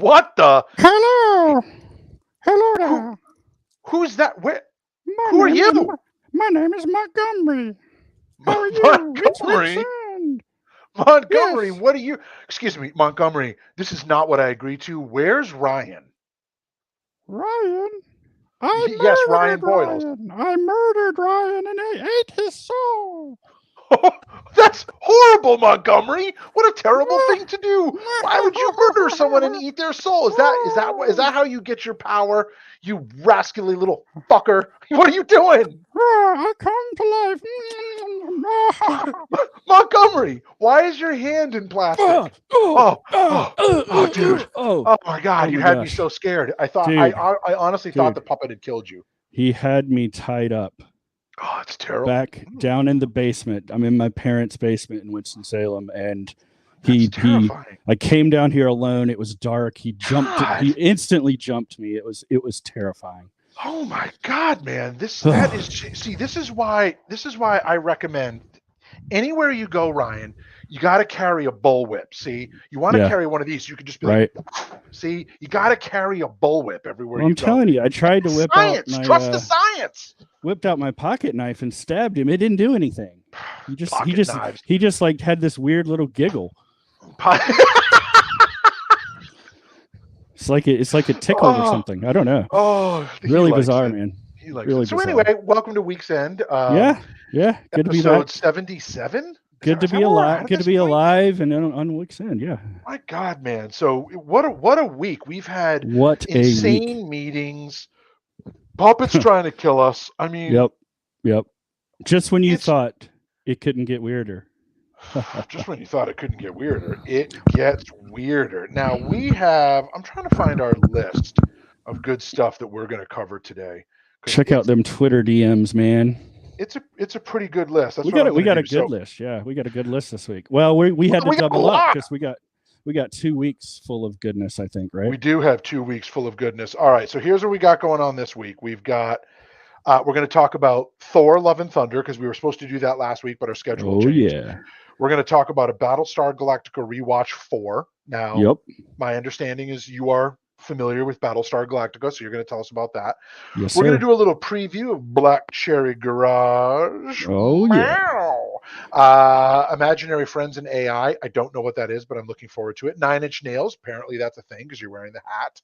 What the? Hello. Hello there. Who's that? Where? My Who are name you? My name is Montgomery. How are you? It's Montgomery? Vincent. Montgomery, Yes. what are you? Excuse me, Montgomery. This is not what I agreed to. Where's Ryan? Ryan? I Yes, Ryan murdered Boyles. Ryan. I murdered Ryan and I ate his soul. That's horrible, Montgomery. What a terrible thing to do. Why would you murder someone and eat their soul? Is that how you get your power? You rascally little fucker. What are you doing? I come to life. Montgomery, why is your hand in plastic? Dude. Oh my God, you had me so scared. I thought Dude. I honestly thought the puppet had killed you. He had me tied up. Oh, it's terrible. Back down in the basement. I'm in my parents' basement in Winston-Salem, and I came down here alone. It was dark. He instantly jumped me. It was terrifying. Oh my God, man. This is why I recommend anywhere you go, Ryan, you got to carry a bullwhip. See, you want to carry one of these. You could just be like, see, you got to carry a bullwhip everywhere you go. I'm telling you, I tried to whip out my trust the science. Whipped out my pocket knife and stabbed him. It didn't do anything. He just like had this weird little giggle. It's like a tickle or something. I don't know. Oh, really bizarre, man. He likes it. So anyway, welcome to Week's End. Yeah. Good to be back. Episode 77. Good to be alive. Good to be alive and on Week's End. Yeah. My God, man. So what a week we've had. Insane meetings. Puppets trying to kill us. I mean. Yep. Just when you thought it couldn't get weirder. Just when you thought it couldn't get weirder, it gets weirder. Now I'm trying to find our list of good stuff that we're going to cover today. Check out them Twitter DMs, man. It's a pretty good list. We got a good list. Yeah, we got a good list this week. Well, we had to double up because we got 2 weeks full of goodness, I think, right? We do have 2 weeks full of goodness. All right, so here's what we got going on this week. We've got we're going to talk about Thor: Love and Thunder because we were supposed to do that last week, but our schedule changed. Yeah. We're going to talk about a Battlestar Galactica Rewatch 4. Now, my understanding is you are familiar with Battlestar Galactica, so you're going to tell us about that. Yes, we're going to do a little preview of Black Cherry Garage. Oh, yeah. Imaginary Friends and AI. I don't know what that is, but I'm looking forward to it. 9 Inch Nails. Apparently that's a thing because you're wearing the hat.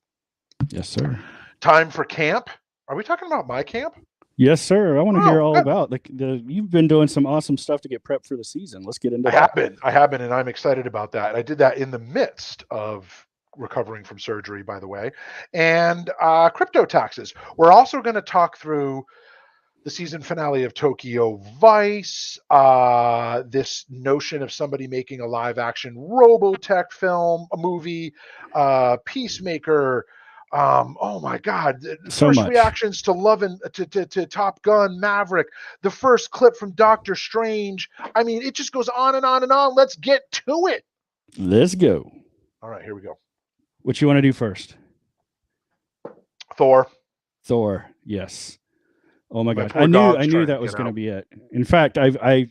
Yes, sir. Time for camp. Are we talking about my camp? Yes, sir. I want to hear all about you've been doing some awesome stuff to get prepped for the season. Let's get into that. I have been, and I'm excited about that. I did that in the midst of recovering from surgery, by the way, and crypto taxes. We're also going to talk through the season finale of Tokyo Vice, this notion of somebody making a live action Robotech film, a movie, Peacemaker. Oh my God! First reactions to Love and to Top Gun, Maverick, the first clip from Doctor Strange. I mean, it just goes on and on and on. Let's get to it. Let's go. All right, here we go. What you want to do first? Thor. Yes. Oh my God! I knew that was going to be it. In fact, I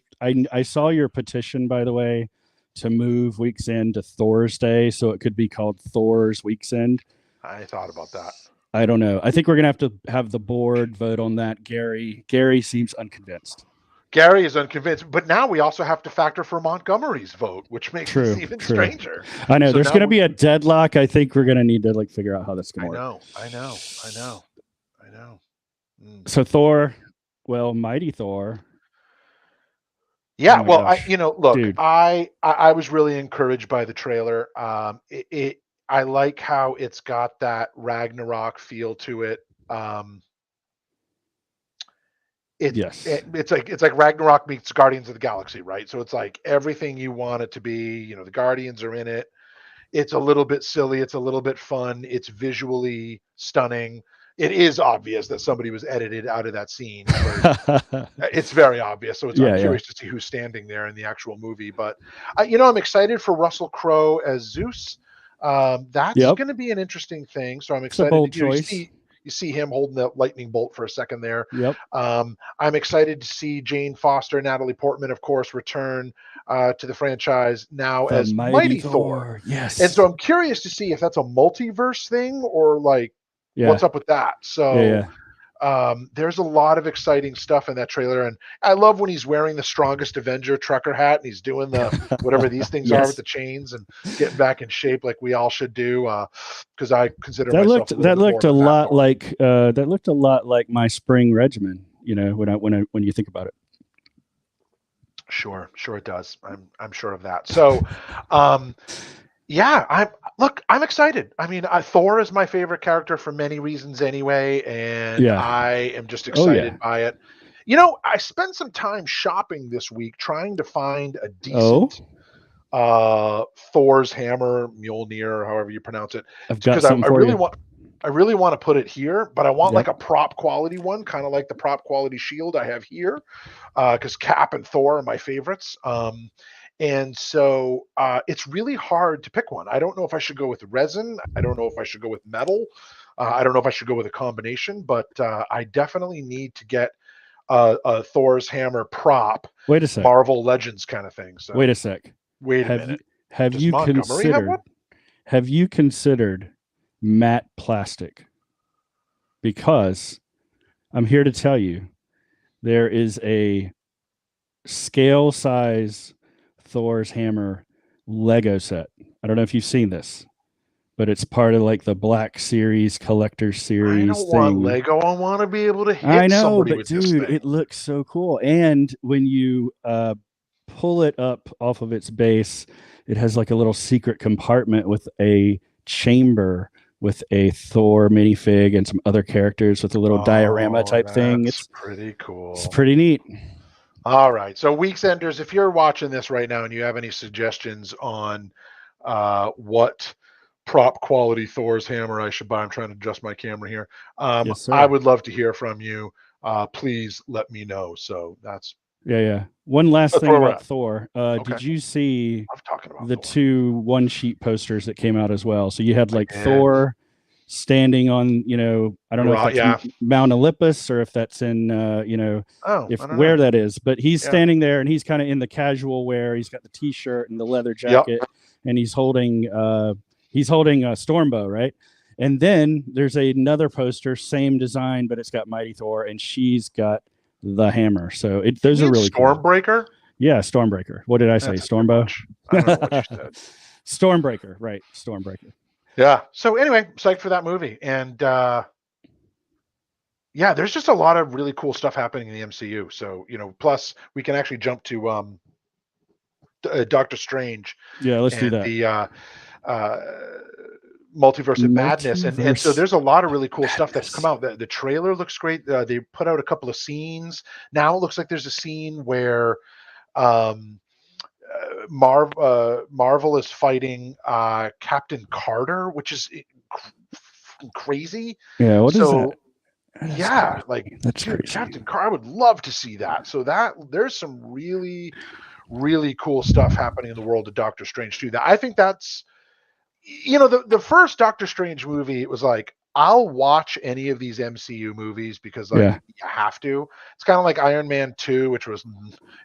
saw your petition, by the way, to move Week's End to Thor's Day, so it could be called Thor's Week's End. I thought about that. I don't know. I think we're going to have the board vote on that. Gary seems unconvinced. Gary is unconvinced, but now we also have to factor for Montgomery's vote, which makes this even stranger. I know. So there's going to be a deadlock. I think we're going to need to figure out how that's going to work. I know. So Thor, Mighty Thor. Yeah, look, dude. I was really encouraged by the trailer. I like how it's got that Ragnarok feel to it. It's like Ragnarok meets Guardians of the Galaxy, right? So it's like everything you want it to be. The Guardians are in it. It's a little bit silly. It's a little bit fun. It's visually stunning. It is obvious that somebody was edited out of that scene. It's very obvious. So I'm curious to see who's standing there in the actual movie. But, I'm excited for Russell Crowe as Zeus. That's going to be an interesting thing. So I'm excited. Bold choice. you see him holding the lightning bolt for a second there. Yep. I'm excited to see Jane Foster, Natalie Portman, of course, return to the franchise now as Mighty Thor. Yes. And so I'm curious to see if that's a multiverse thing or like what's up with that. So there's a lot of exciting stuff in that trailer, and I love when he's wearing the strongest Avenger trucker hat and he's doing the whatever these things are with the chains and getting back in shape like we all should do. Because I consider that myself looked a lot like my spring regimen. You know, when you think about it. Sure it does. I'm sure of that. So, yeah, I'm excited. I mean, Thor is my favorite character for many reasons anyway, and I am just excited by it. You know, I spent some time shopping this week trying to find a decent Thor's hammer, Mjolnir, however you pronounce it. Because I really want to put it here, but I want like a prop quality one, kind of like the prop quality shield I have here, because Cap and Thor are my favorites. And so it's really hard to pick one. I don't know if I should go with resin. I don't know if I should go with metal. I don't know if I should go with a combination, but I definitely need to get a Thor's hammer prop. Wait a sec. Marvel Legends kind of thing. So wait a sec. Wait a minute. Have you considered matte plastic? Because I'm here to tell you there is a scale size Thor's hammer Lego set. I don't know if you've seen this, but it's part of like the Black Series collector series. I don't want Lego. I want to be able to hit somebody with this thing. It looks so cool. And when you pull it up off of its base, it has like a little secret compartment with a chamber with a Thor minifig and some other characters with a little diorama type thing. It's pretty cool. It's pretty neat. All right. So Weeks Enders, if you're watching this right now and you have any suggestions on what prop quality Thor's hammer I should buy, I'm trying to adjust my camera here. Yes, I would love to hear from you. Please let me know. So that's one last thing about Thor. Okay. Did you see the Thor. 2 one-sheet posters that came out as well? So you had like Thor standing on, I don't know if that's Mount Olympus or if that's in, where that is, but he's standing there and he's kind of in the casual wear. He's got the t-shirt and the leather jacket and he's holding a Stormbow, right? And then there's another poster, same design, but it's got Mighty Thor and she's got the hammer. So those are really Stormbreaker? Cool. Yeah, Stormbreaker. What did I say? Stormbow? I don't know what you said. Stormbreaker, right. Stormbreaker. Yeah. So anyway, psyched for that movie. And there's just a lot of really cool stuff happening in the MCU. So, plus we can actually jump to Doctor Strange. Yeah, let's do that. The Multiverse of Madness. And so there's a lot of really cool stuff that's come out. The trailer looks great. They put out a couple of scenes. Now it looks like there's a scene where Marvel is fighting Captain Carter, which is crazy. Yeah, what is that? That's crazy. Captain Carter, I would love to see that. So there's some really, really cool stuff happening in the world of Doctor Strange too. I think that's, the first Doctor Strange movie, it was like, I'll watch any of these MCU movies because you have to. It's kind of like Iron Man 2, which was,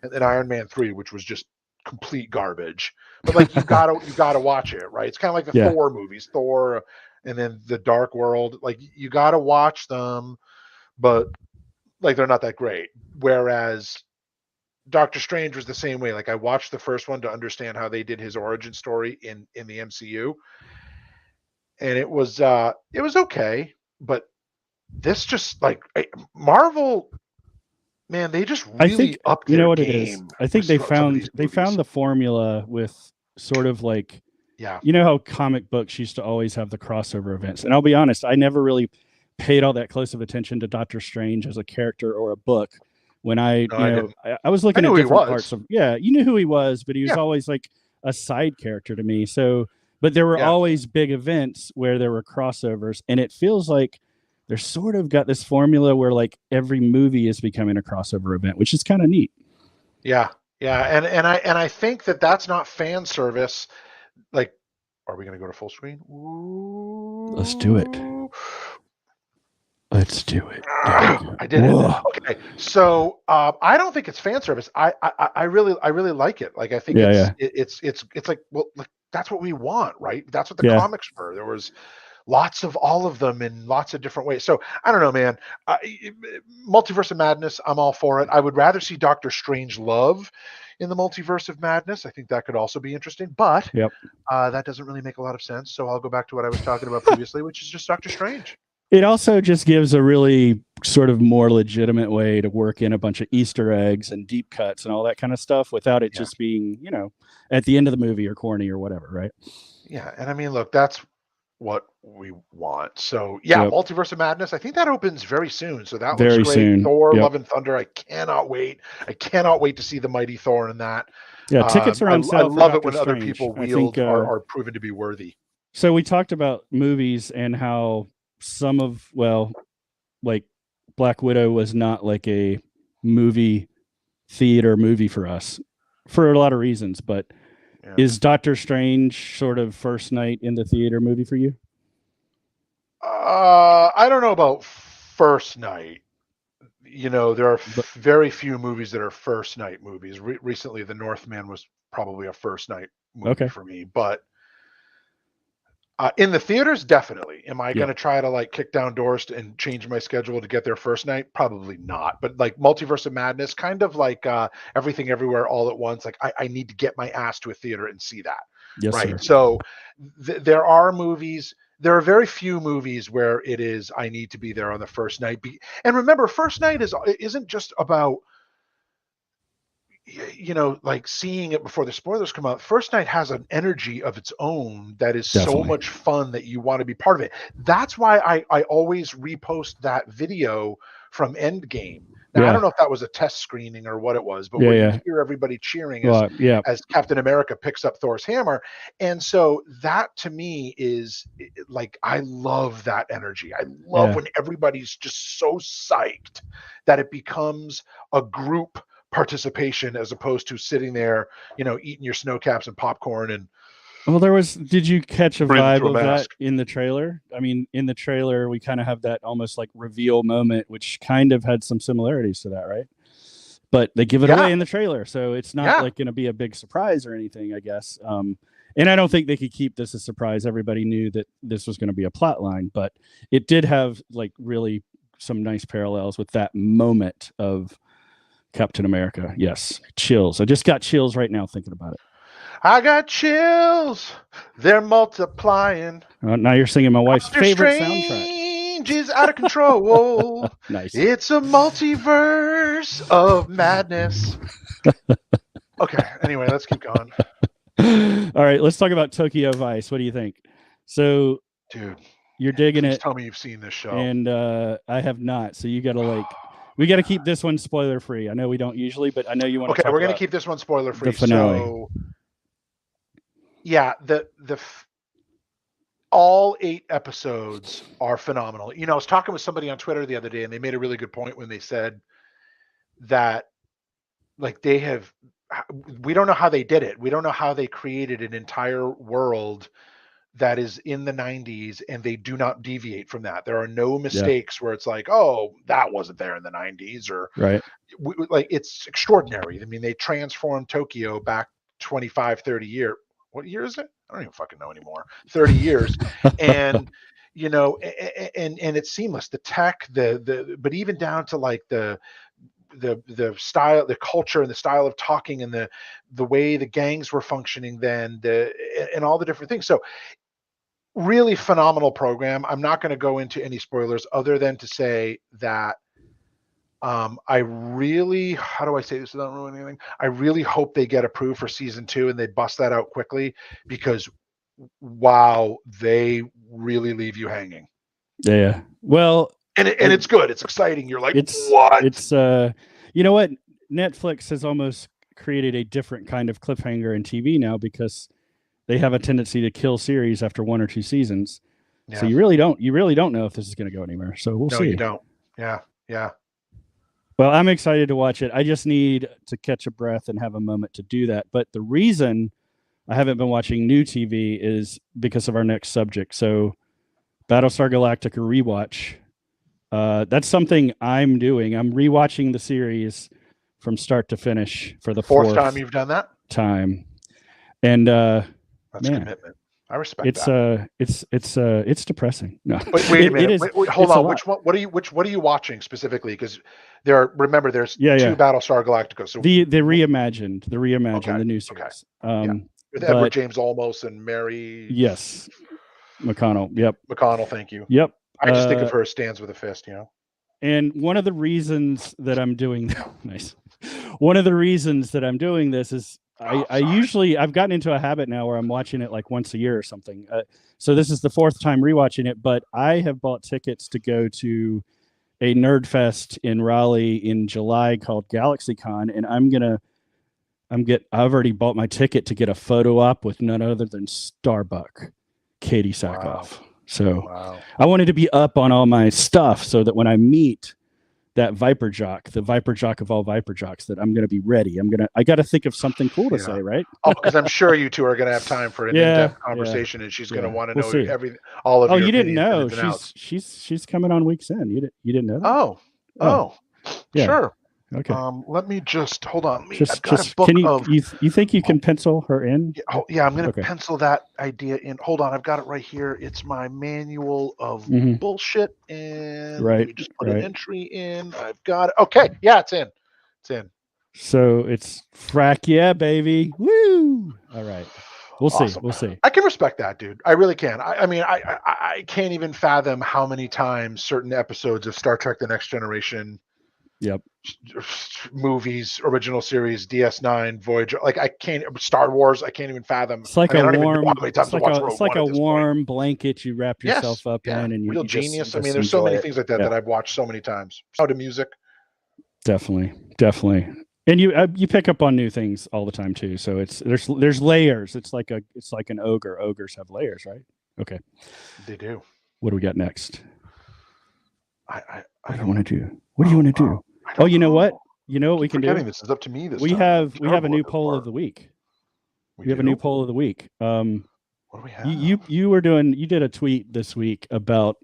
and Iron Man 3, which was just complete garbage. But like you gotta watch it, right? It's kind of like the Thor movies, Thor, and then the Dark World. Like you gotta watch them, but like they're not that great. Whereas Doctor Strange was the same way. Like I watched the first one to understand how they did his origin story in the MCU. And it was okay, but this just like Marvel, man, they just really upped their game. It is? I think they found the formula with sort of like, how comic books used to always have the crossover events. And I'll be honest, I never really paid all that close of attention to Doctor Strange as a character or a book. When I was looking at different parts of, you knew who he was, but he was always like a side character to me. So, but there were always big events where there were crossovers, and it feels like they're sort of got this formula where like every movie is becoming a crossover event, which is kind of neat. Yeah. And I think that's not fan service. Like, are we going to go to full screen? Ooh. Let's do it. Let's do it. I did it. Okay, so I don't think it's fan service. I really like it. Like I think it's like, well, like, that's what we want, right? That's what the comics were. There was lots of all of them in lots of different ways. So I don't know, man. Multiverse of Madness, I'm all for it. I would rather see Doctor Strange Love in the Multiverse of Madness. I think that could also be interesting, but that doesn't really make a lot of sense. So I'll go back to what I was talking about previously, which is just Doctor Strange. It also just gives a really sort of more legitimate way to work in a bunch of Easter eggs and deep cuts and all that kind of stuff without it just being, you know, at the end of the movie or corny or whatever, right? Yeah, and I mean, look, that's what we want. So Multiverse of Madness, I think that opens very soon. So that looks great. Soon. Thor, Love and Thunder. I cannot wait. I cannot wait to see the Mighty Thor in that. Yeah, tickets are on sale. I love it when other people are proven to be worthy. So we talked about movies and how some of, like Black Widow was not like a movie theater movie for us for a lot of reasons, but is Doctor Strange sort of first night in the theater movie for you? I don't know about first night. You know, there are very few movies that are first night movies. Recently, The Northman was probably a first night movie for me, but in the theaters, definitely. Am I going to try to like kick down doors and change my schedule to get there first night? Probably not. But like Multiverse of Madness, kind of like Everything Everywhere All at Once. Like I need to get my ass to a theater and see that. Yes, right. Sir. So there are movies. There are very few movies where it is I need to be there on the first night. And remember, first night isn't just about, you know, like seeing it before the spoilers come out. First night has an energy of its own that is so much fun that you want to be part of it. That's why I always repost that video from Endgame. Now, I don't know if that was a test screening or what it was, but where you hear everybody cheering as Captain America picks up Thor's hammer. And so that to me is like, I love that energy. I love when everybody's just so psyched that it becomes a group participation as opposed to sitting there, you know, eating your snow caps and popcorn. And did you catch a vibe of that in the trailer? I mean, in the trailer, we kind of have that almost like reveal moment, which kind of had some similarities to that, right? But they give it away in the trailer, so it's not like going to be a big surprise or anything, I guess. And I don't think they could keep this a surprise. Everybody knew that this was going to be a plot line, but it did have like really some nice parallels with that moment of Captain America. Yes. Chills. I just got chills right now thinking about it. I got chills. They're multiplying. Now you're singing my wife's favorite Strange soundtrack. Is out of control. Nice. It's a multiverse of madness. Okay. Anyway, let's keep going. All right. Let's talk about Tokyo Vice. What do you think? So, dude, you're digging it. Tell me you've seen this show. And I have not. So you got to we got to keep this one spoiler free. I know we don't usually, but I know you want to. Okay, we're going to keep this one spoiler free. The finale. So, all 8 episodes are phenomenal. You know, I was talking with somebody on Twitter the other day, and they made a really good point when they said that, like, we don't know how they did it. We don't know how they created an entire world that is in the 90s and they do not deviate from that. There are no mistakes where it's like, oh, that wasn't there in the 90s or like, it's extraordinary. I mean, they transformed Tokyo back 25, 30 years. What year is it? I don't even fucking know anymore. 30 years. And, you know, and it's seamless. The tech, but even down to like the style, the culture and the style of talking and the way the gangs were functioning then, and all the different things. So really phenomenal program. I'm not going to go into any spoilers other than to say that I really, how do I say this without ruining anything? I really hope they get approved for season 2 and they bust that out quickly, because wow, they really leave you hanging. Yeah. Well, and it's good. It's exciting. You're like, what? It's you know what? Netflix has almost created a different kind of cliffhanger in TV now, because they have a tendency to kill series after 1 or 2 seasons. Yeah. So you really don't know if this is going to go anywhere. So we'll see. No, you don't. Yeah. Yeah. Well, I'm excited to watch it. I just need to catch a breath and have a moment to do that. But the reason I haven't been watching new TV is because of our next subject. So Battlestar Galactica Rewatch That's something I'm doing. I'm rewatching the series from start to finish for the fourth time you've done that time. And that's commitment. I respect that. It's depressing. No, wait a minute. Wait, hold on. Which one? What are you watching specifically? Because there's two Battlestar Galactica. So the reimagined, okay. the new series. Okay. With Edward James Olmos and Mary. Yes. McConnell. Yep. McConnell. Thank you. Yep. I just think of her as stands with a fist, And one of the reasons that I'm doing one of the reasons that I'm doing this is I've gotten into a habit now where I'm watching it like once a year or something. So this is the fourth time rewatching it, but I have bought tickets to go to a nerd fest in Raleigh in July called Galactica, and I've already bought my ticket to get a photo op with none other than Starbuck, Katie Sackhoff. Wow. So I wanted to be up on all my stuff so that when I meet that Viper Jock, the Viper Jock of all Viper Jocks, that I'm going to be ready. I got to think of something cool to say, right? Because I'm sure you two are going to have time for an in-depth conversation, and she's going to want to know everything, all of your you didn't know she's coming on week's end. You didn't know that? Yeah. Sure. Okay. Let me just hold on. You think you can pencil her in? Yeah, I'm going to pencil that idea in. Hold on, I've got it right here. It's my manual of bullshit, and let me just put an entry in. I've got it. Okay, yeah, it's in. So it's frack, yeah, baby. Woo! All right. We'll see. I can respect that, dude. I really can. I mean, I can't even fathom how many times certain episodes of Star Trek: The Next Generation, movies, original series, DS9, Voyager, like I can't. Star Wars, I can't even fathom. It's like a warm blanket you wrap yourself up in, and real genius. I mean, there's so many things like that that I've watched so many times. How to music, definitely. And you pick up on new things all the time too. So there's layers. It's like an ogre. Ogres have layers, right? Okay. They do. What do we got next? I don't want to do. What do you want to do? Oh, you know what? You know what we can do? This is up to me. We have a new poll of the week. We have a new poll of the week. What do we have? You did a tweet this week about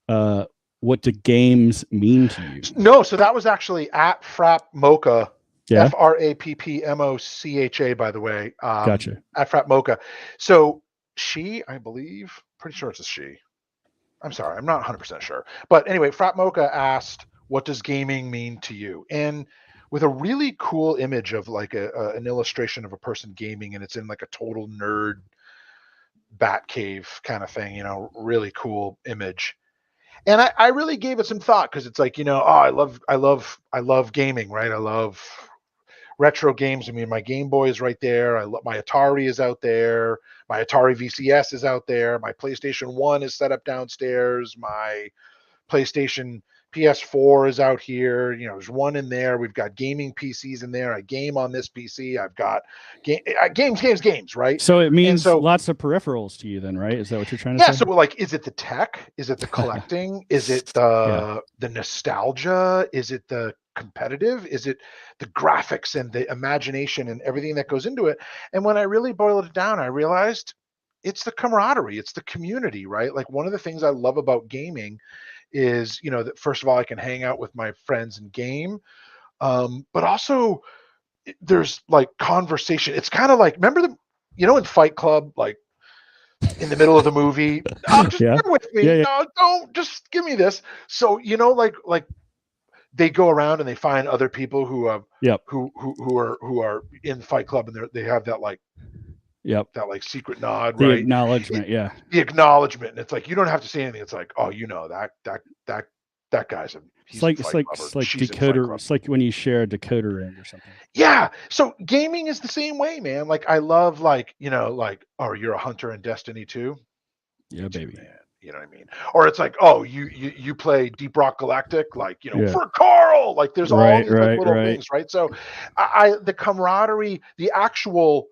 what do games mean to you? No, so that was actually at Frap Mocha. Yeah. FRAPPMOCHA, by the way. Gotcha. At Frap Mocha. So she, I believe, pretty sure it's a she. I'm sorry, I'm not 100% sure. But anyway, Frap Mocha asked, what does gaming mean to you? And with a really cool image of like an illustration of a person gaming, and it's in like a total nerd bat cave kind of thing, really cool image. And I really gave it some thought, because it's like, I love gaming, right? I love retro games. I mean, my Game Boy is right there. My Atari is out there. My Atari VCS is out there. My PlayStation 1 is set up downstairs. My PlayStation PS4 is out here. There's one in there. We've got gaming PCs in there. I game on this PC. I've got games, right? So it means lots of peripherals to you then, right? Is that what you're trying to say? Yeah, so like, is it the tech? Is it the collecting? Is it the nostalgia? Is it the competitive? Is it the graphics and the imagination and everything that goes into it? And when I really boiled it down, I realized it's the camaraderie. It's the community, right? Like, one of the things I love about gaming is, that first of all, I can hang out with my friends and game, but also there's like conversation. It's kind of like, remember in Fight Club, like in the middle of the movie, just come with me. No, don't just give me this. So, like they go around and they find other people who have, who are in Fight Club, and they have that like, that like secret nod, the right? Acknowledgement, the acknowledgement. And it's like, you don't have to say anything. It's like, oh, that guy's it's like decoder. It's like when you share a decoder ring or something. Yeah. So gaming is the same way, man. Like, I love like, oh, you're a hunter in Destiny 2? Yeah, baby. Man, you know what I mean? Or it's like, oh, you play Deep Rock Galactic, like, for Carl. Like, there's all these like little things, right? So the camaraderie, the actual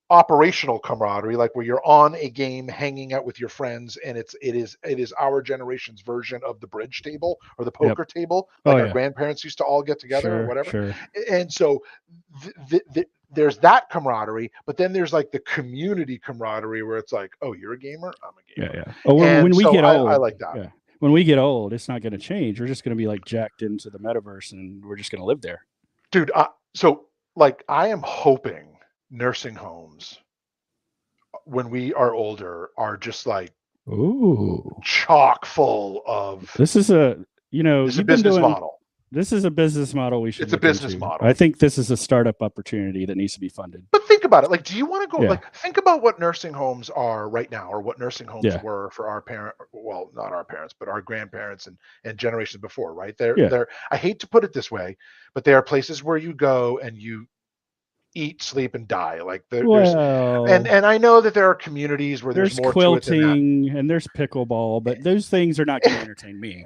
operational camaraderie, like where you're on a game hanging out with your friends, and it is our generation's version of the bridge table or the poker table, like our grandparents used to all get together or whatever. And so there's that camaraderie, but then there's like the community camaraderie where it's like, oh, you're a gamer, I'm a gamer. When we get old, I like that. when we get old, it's not going to change. We're just going to be like jacked into the metaverse, and we're just going to live there. Dude, so like I am hoping nursing homes when we are older are just like chock full of. This is a business model. This is a business model we should. It's a business model. I think this is a startup opportunity that needs to be funded. But think about it. Like, do you want to go? Like, think about what nursing homes are right now, or what nursing homes were for our well, not our parents, but our grandparents and generations before. Right? They're. I hate to put it this way, but they are places where you go and you eat, sleep, and die. Like and I know that there are communities where there's more quilting to it than and there's pickleball, but those things are not going to entertain me.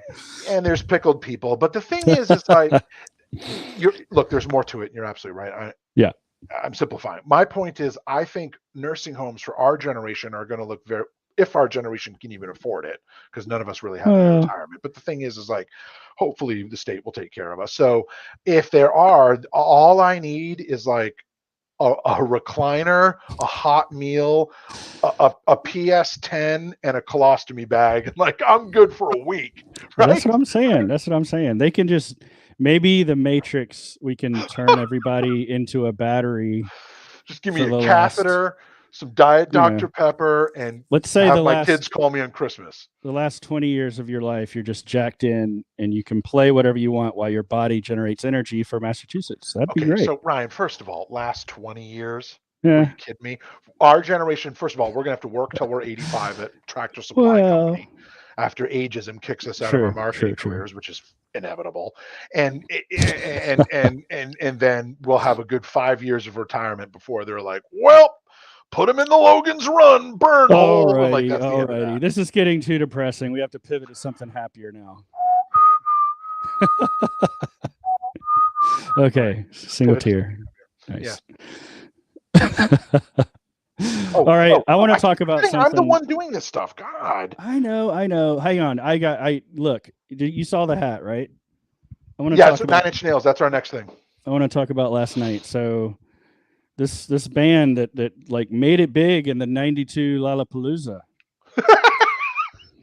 And there's pickled people, but the thing is, it's like look, there's more to it. And you're absolutely right. I'm simplifying. My point is, I think nursing homes for our generation are going to look very. If our generation can even afford it, because none of us really have retirement. But the thing is like, hopefully the state will take care of us. So if there are, all I need is like a recliner, a hot meal, a PS10, and a colostomy bag. Like, I'm good for a week. Right? That's what I'm saying. They can just, maybe the Matrix, we can turn everybody into a battery. Just give me a catheter, some Diet Dr. Pepper, and let's say have my kids call me on Christmas. The last 20 years of your life, you're just jacked in, and you can play whatever you want while your body generates energy for Massachusetts. That'd be great. So, Ryan, first of all, last 20 years? Are you kidding me? Our generation, first of all, we're going to have to work till we're 85 at Tractor Supply Company after ageism kicks us out of our marketing careers, which is inevitable. And then we'll have a good 5 years of retirement before they're like, well, put him in the Logan's Run burn hole. Alrighty. This is getting too depressing. We have to pivot to something happier now. Okay, single tear. Nice. All right, I want to talk about something. I'm the one doing this stuff. God. I know. Hang on. Look. You saw the hat, right? I want to talk about 9 Inch Nails. That's our next thing. I want to talk about last night. So this band that like made it big in the '92 Lollapalooza.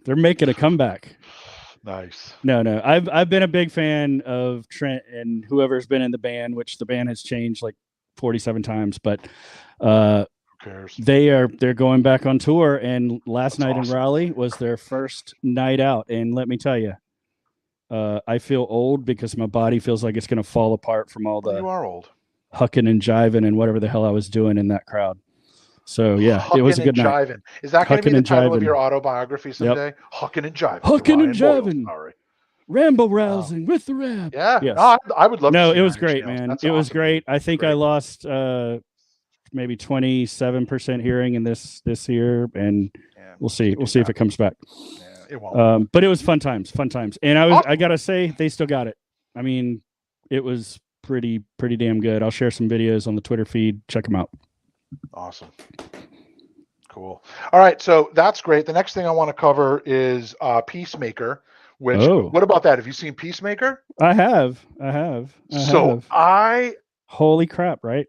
They're making a comeback. Nice. No. I've been a big fan of Trent and whoever's been in the band, which the band has changed like 47 times, but who cares? They're going back on tour, and last night in Raleigh was their first night out, and let me tell you, I feel old because my body feels like it's going to fall apart from all the you are old hucking and jiving and whatever the hell I was doing in that crowd. So it was a good night. Is that going to be the title of your autobiography someday? Hucking and jiving. Hucking and jiving. Ramble rousing with the RAB. Yeah. Yes. No, I would love to. No, it was great, man. It was great. I think I lost maybe 27% hearing in this year, and we'll see. We'll see if it comes back. Yeah, it won't. But it was fun times. And I gotta say, they still got it. I mean, it was pretty damn good. I'll share some videos on the Twitter feed. Check them out. Awesome. Cool. All right, so that's great. The next thing I want to cover is Peacemaker. Which what about that? Have you seen Peacemaker? I have. Holy crap! Right?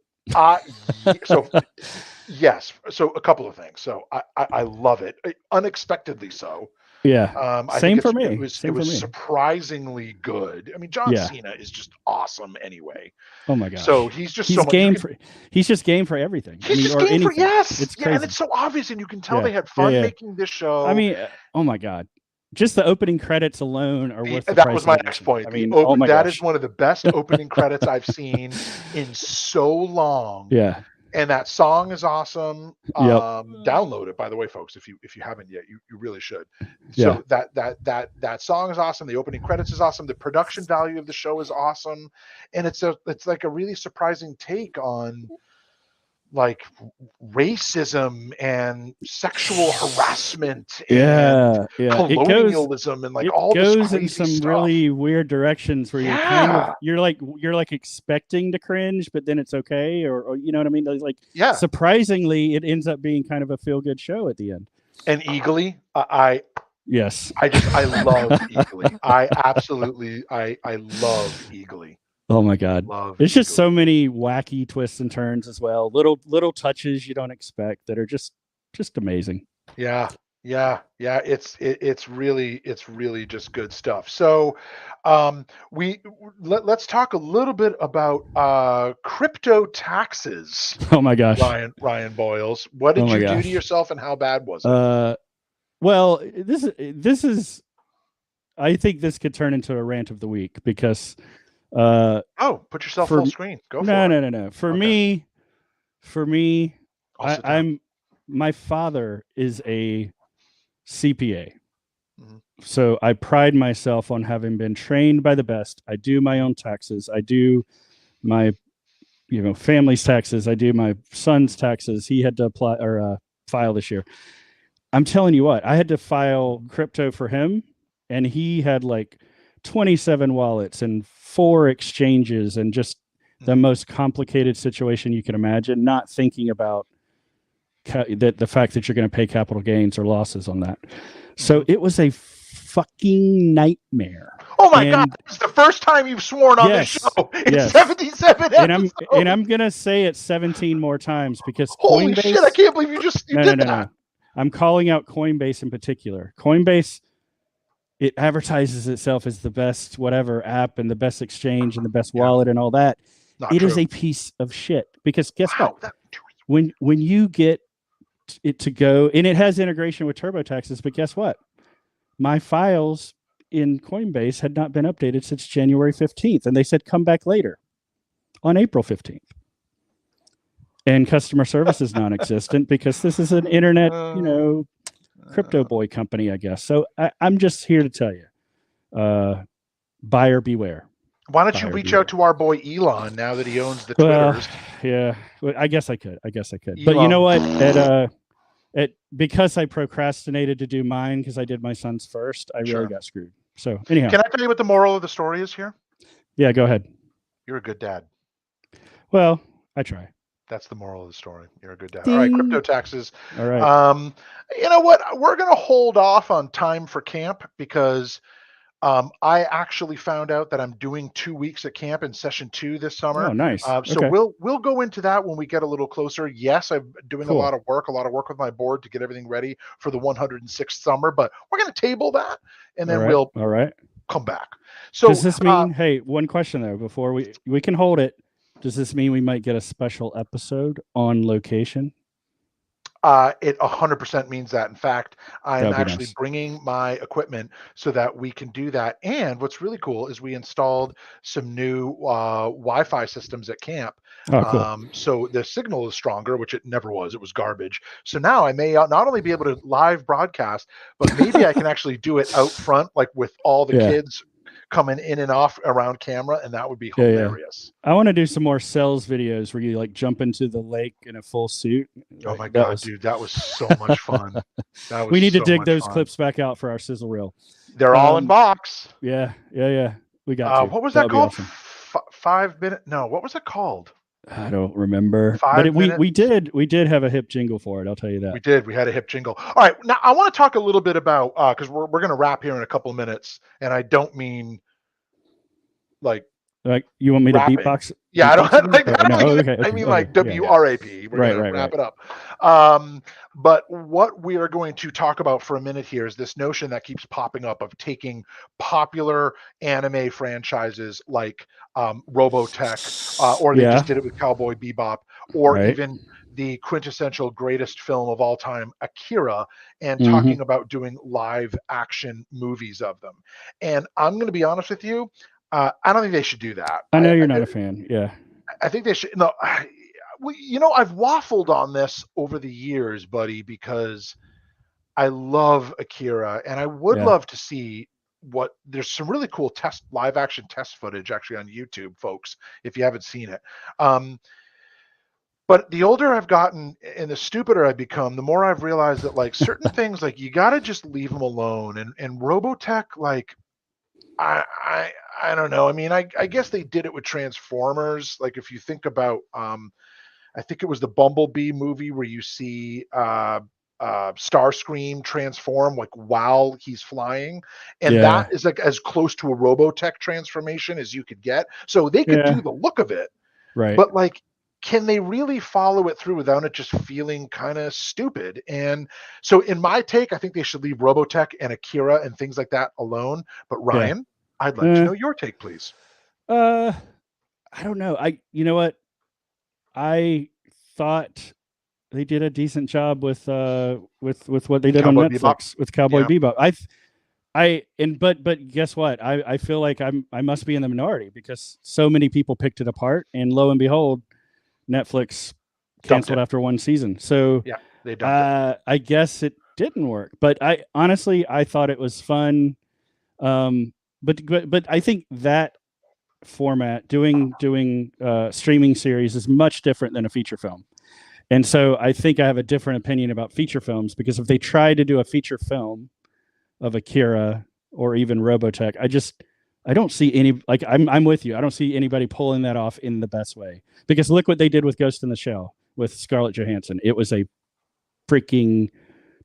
Yes. So a couple of things. So I love it. Unexpectedly so. Yeah. Same for me. It was surprisingly good. I mean, John Cena is just awesome anyway. Oh my gosh. So he's just he's just game for everything. He's just game for It's crazy. And it's so obvious, and you can tell they had fun making this show. I mean, oh my God. Just the opening credits alone are worth the price. That was my next point. I mean, that is one of the best opening credits I've seen in so long. Yeah. And that song is awesome. Download it, by the way, folks. If you haven't yet, you really should. So that song is awesome. The opening credits is awesome. The production value of the show is awesome, and it's like a really surprising take on like racism and sexual harassment and colonialism and like all this crazy in some stuff. Really weird directions where you're like expecting to cringe, but then it's okay, or you know what I mean? Like surprisingly, it ends up being kind of a feel good show at the end. And Eagly, I love Eagly. I love Eagly. Oh my God. It's just so many wacky twists and turns as well. Little touches you don't expect that are just amazing. Yeah. It's really just good stuff. So let's talk a little bit about crypto taxes. Oh my gosh. Ryan Boyles, what did you do to yourself, and how bad was it? Well, this is I think this could turn into a rant of the week because put yourself full screen. Go for it. No. For me, my father is a CPA. Mm-hmm. So I pride myself on having been trained by the best. I do my own taxes. I do my family's taxes. I do my son's taxes. He had to apply or file this year. I'm telling you what, I had to file crypto for him, and he had like 27 wallets and 4 exchanges and just the most complicated situation you can imagine, not thinking about the fact that you're going to pay capital gains or losses on that. So it was a fucking nightmare. Oh my God! It's the first time you've sworn on this show in 77 episodes. And I'm gonna say it 17 more times because holy shit! I can't believe you did that. No. I'm calling out Coinbase in particular. Coinbase, it advertises itself as the best whatever app and the best exchange and the best wallet and all that. It is a piece of shit because guess what? When you get it to go, and it has integration with TurboTaxes, but guess what? My files in Coinbase had not been updated since January 15th, and they said come back later on April 15th. And customer service is non-existent because this is an internet, crypto boy company, I guess. So I'm just here to tell you, buyer beware. Why don't you reach out to our boy Elon now that he owns the Twitters? Yeah, I guess I could. Elon. But you know what? Because I procrastinated to do mine because I did my son's first, I really got screwed. So anyhow. Can I tell you what the moral of the story is here? Yeah, go ahead. You're a good dad. Well, I try. That's the moral of the story. You're a good dad. Ding. All right, crypto taxes. All right. You know what? We're going to hold off on time for camp because I actually found out that I'm doing 2 weeks at camp in session 2 this summer. Oh, nice. So we'll go into that when we get a little closer. Yes, I'm doing a lot of work with my board to get everything ready for the 106th summer, but we're going to table that and then we'll come back. So does this mean, hey, one question though, before we can hold it, does this mean we might get a special episode on location? It 100% means that. In fact, I'm actually bringing my equipment so that we can do that. And what's really cool is we installed some new Wi-Fi systems at camp. Oh, cool. So the signal is stronger, which it never was. It was garbage. So now I may not only be able to live broadcast, but maybe I can actually do it out front, like with all the kids coming in and off around camera, and that would be hilarious. I want to do some more sales videos where you like jump into the lake in a full suit. Oh my God, dude, that was so much fun. We need to dig those clips back out for our sizzle reel. They're all in box. Yeah. We got what was that called? Awesome. 5 minute? No, what was it called? I don't remember. But we did have a hip jingle for it. I'll tell you that. We did. We had a hip jingle. All right. Now I want to talk a little bit about because we're going to wrap here in a couple of minutes, and I don't mean like you want me to beatbox? Yeah, I mean like WRAP. We're going to wrap it up. But what we are going to talk about for a minute here is this notion that keeps popping up of taking popular anime franchises like Robotech, or they just did it with Cowboy Bebop, or even the quintessential greatest film of all time, Akira, and talking about doing live action movies of them. And I'm going to be honest with you, I don't think they should do that. I know you're not a fan. Yeah. I think they should. No, I've waffled on this over the years, buddy, because I love Akira and I would love to see there's some really cool live action test footage actually on YouTube, folks, if you haven't seen it. But the older I've gotten and the stupider I've become, the more I've realized that like certain things, like you got to just leave them alone. And Robotech, like, I don't know. I mean, I guess they did it with Transformers. Like if you think about, I think it was the Bumblebee movie where you see Starscream transform like while he's flying, and that is like as close to a Robotech transformation as you could get. So they could do the look of it, right? But like can they really follow it through without it just feeling kind of stupid? And so in my take, I think they should leave Robotech and Akira and things like that alone. But Ryan, I'd like to know your take, please. I don't know. You know what? I thought they did a decent job with what they did Cowboy on Netflix Bebop. With Cowboy Bebop. But guess what? I feel like I must be in the minority because so many people picked it apart, and lo and behold, Netflix canceled after one season. So yeah, they dumped it. I guess it didn't work. But I honestly thought it was fun. But I think that format doing streaming series is much different than a feature film. And so I think I have a different opinion about feature films, because if they try to do a feature film of Akira or even Robotech, I don't see any, like, I'm with you. I don't see anybody pulling that off in the best way, because look what they did with Ghost in the Shell with Scarlett Johansson. It was a freaking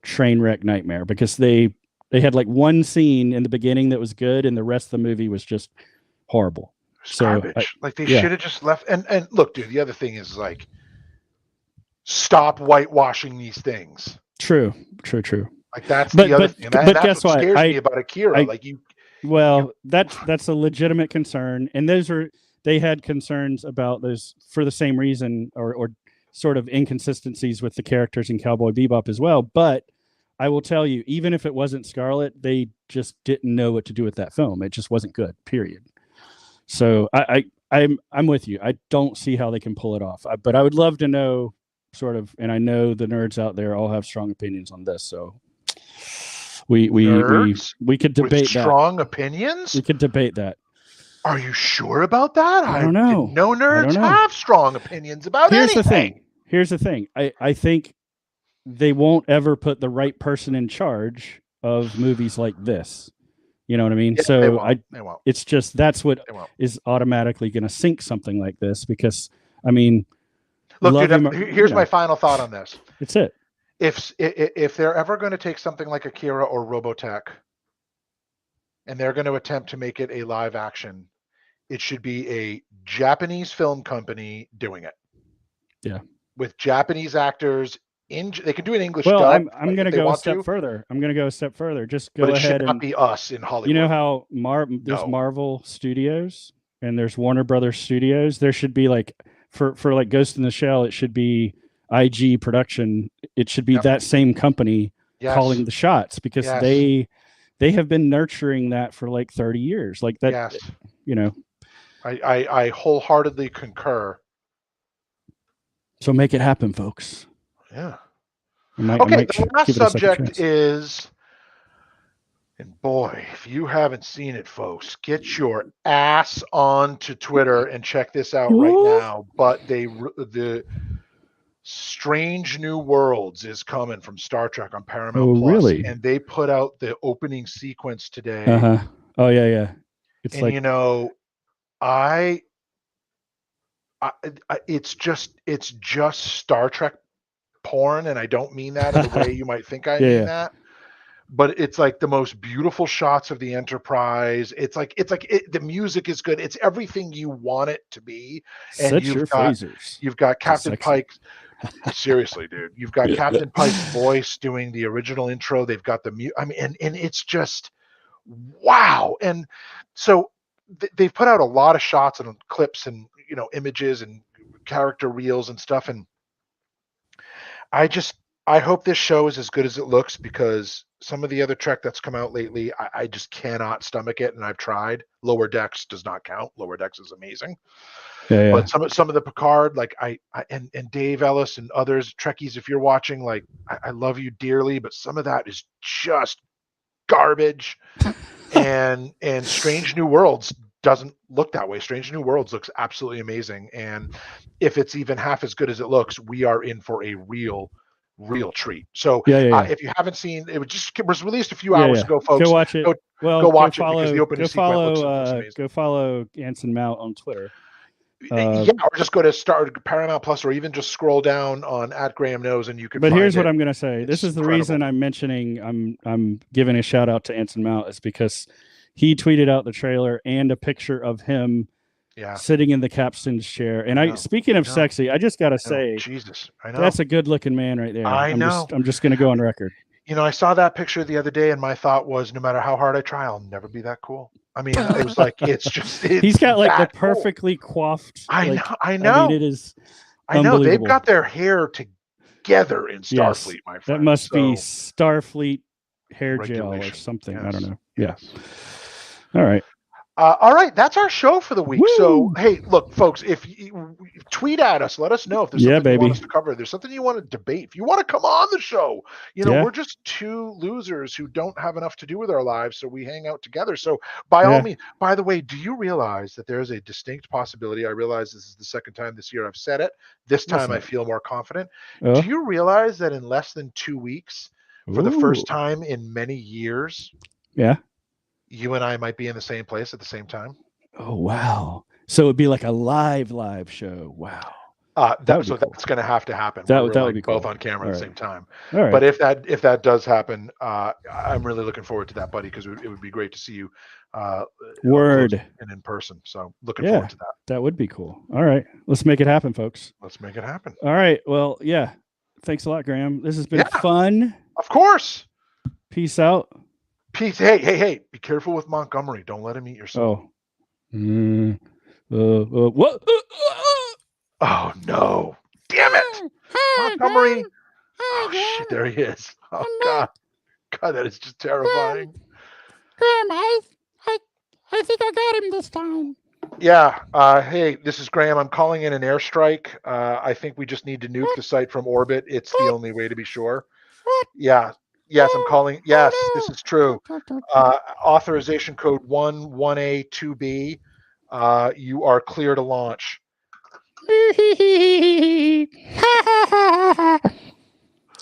train wreck nightmare, because they had like one scene in the beginning that was good, and the rest of the movie was just horrible. Garbage. Like they should have just left. And look, dude, the other thing is, like, stop whitewashing these things. True. Like that's the other thing. But guess what? Scares me about Akira. That's a legitimate concern, and they had concerns about those for the same reason, or sort of inconsistencies with the characters in Cowboy Bebop as well. But I will tell you, even if it wasn't Scarlett, they just didn't know what to do with that film. It just wasn't good. Period. So I'm with you. I don't see how they can pull it off. But I would love to know, sort of, and I know the nerds out there all have strong opinions on this. So we could debate that. Strong opinions? We could debate that. Are you sure about that? I don't know. No nerds have strong opinions about anything. Here's the thing. I think they won't ever put the right person in charge of movies like this. You know what I mean? Yeah, so they won't. It's just that's what is automatically going to sink something like this, because I mean, look, dude, here's my final thought on this. It's it. If they're ever going to take something like Akira or Robotech, and they're going to attempt to make it a live action, it should be a Japanese film company doing it. Yeah. With Japanese actors. They can do an English dub. Well, I'm going to go a step further. Just go ahead. But it should not and be us in Hollywood. You know how there's Marvel Studios and there's Warner Brothers Studios. There should be, like, for like Ghost in the Shell, it should be IG Production. It should be that same company calling the shots, because they have been nurturing that for like 30 years. Like that. Yes. You know. I wholeheartedly concur. So make it happen, folks. Yeah. Okay, the last subject is, and boy, if you haven't seen it, folks, get your ass onto Twitter and check this out right now. But the Strange New Worlds is coming from Star Trek on Paramount Plus, really? And they put out the opening sequence today. Oh yeah. It's and it's just Star Trek porn, and I don't mean that in the way you might think I mean that, but it's like the most beautiful shots of the Enterprise. It's like the music is good. It's everything you want it to be. And you've got Captain Pike. Seriously, dude, you've got Captain Pike's voice doing the original intro. They've got and it's just wow. And so they've put out a lot of shots and clips and images and character reels and stuff, and I hope this show is as good as it looks, because some of the other Trek that's come out lately, I just cannot stomach it, and I've tried. Lower Decks does not count. Lower Decks is amazing. But some of the Picard, like and Dave Ellis and others, Trekkies, if you're watching, like I love you dearly, but some of that is just garbage. and Strange New Worlds doesn't look that way. Strange New Worlds looks absolutely amazing, and if it's even half as good as it looks, we are in for a real treat. So if you haven't seen it, was released a few hours ago, folks. Go watch it. Go watch it, because the opening sequence looks amazing. Go follow Anson Mount on Twitter. Or just go to Paramount Plus, or even just scroll down on @GrahamKnows, and you can. But here's what I'm going to say. This is the reason I'm mentioning. I'm giving a shout out to Anson Mount, is because he tweeted out the trailer and a picture of him sitting in the captain's chair. And speaking of sexy, I just got to say, Jesus, I know. That's a good looking man right there. I know. I'm just going to go on record. I saw that picture the other day, and my thought was, no matter how hard I try, I'll never be that cool. I mean, it was like, he's got like the perfectly coiffed. I know. I mean, it is. I know they've got their hair together in Starfleet, my friend. That must be Starfleet hair gel or something. Yes. I don't know. Yeah. All right. All right, that's our show for the week. Woo! So, hey, look, folks, if you tweet at us, let us know if there's something you want us to cover. If there's something you want to debate. If you want to come on the show, we're just two losers who don't have enough to do with our lives, so we hang out together. So, by all means, by the way, do you realize that there's a distinct possibility? I realize this is the second time this year I've said it. This time I feel more confident. Do you realize that in less than 2 weeks, for the first time in many years, you and I might be in the same place at the same time? Oh, wow. So it'd be like a live show. Wow. That's going to have to happen. That would be cool. Both on camera at the same time. All right. But if that does happen, I'm really looking forward to that, buddy, because it would be great to see you and in person. So looking forward to that. That would be cool. All right. Let's make it happen, folks. Let's make it happen. All right. Well, thanks a lot, Graeme. This has been fun. Of course. Peace out. Peace. Hey, be careful with Montgomery. Don't let him eat your soul. What? Oh, no. Damn it. Montgomery. Oh, shit, there he is. Oh, God. God, that is just terrifying. Graeme, I think I got him this time. Yeah. Hey, this is Graeme. I'm calling in an airstrike. I think we just need to nuke the site from orbit. It's the only way to be sure. Yeah. Yes, I'm calling. Yes, this is true. Authorization code 11A2B. You are clear to launch.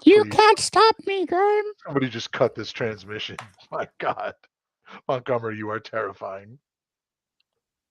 You can't stop me, Graeme. Somebody just cut this transmission. My God. Montgomery, you are terrifying.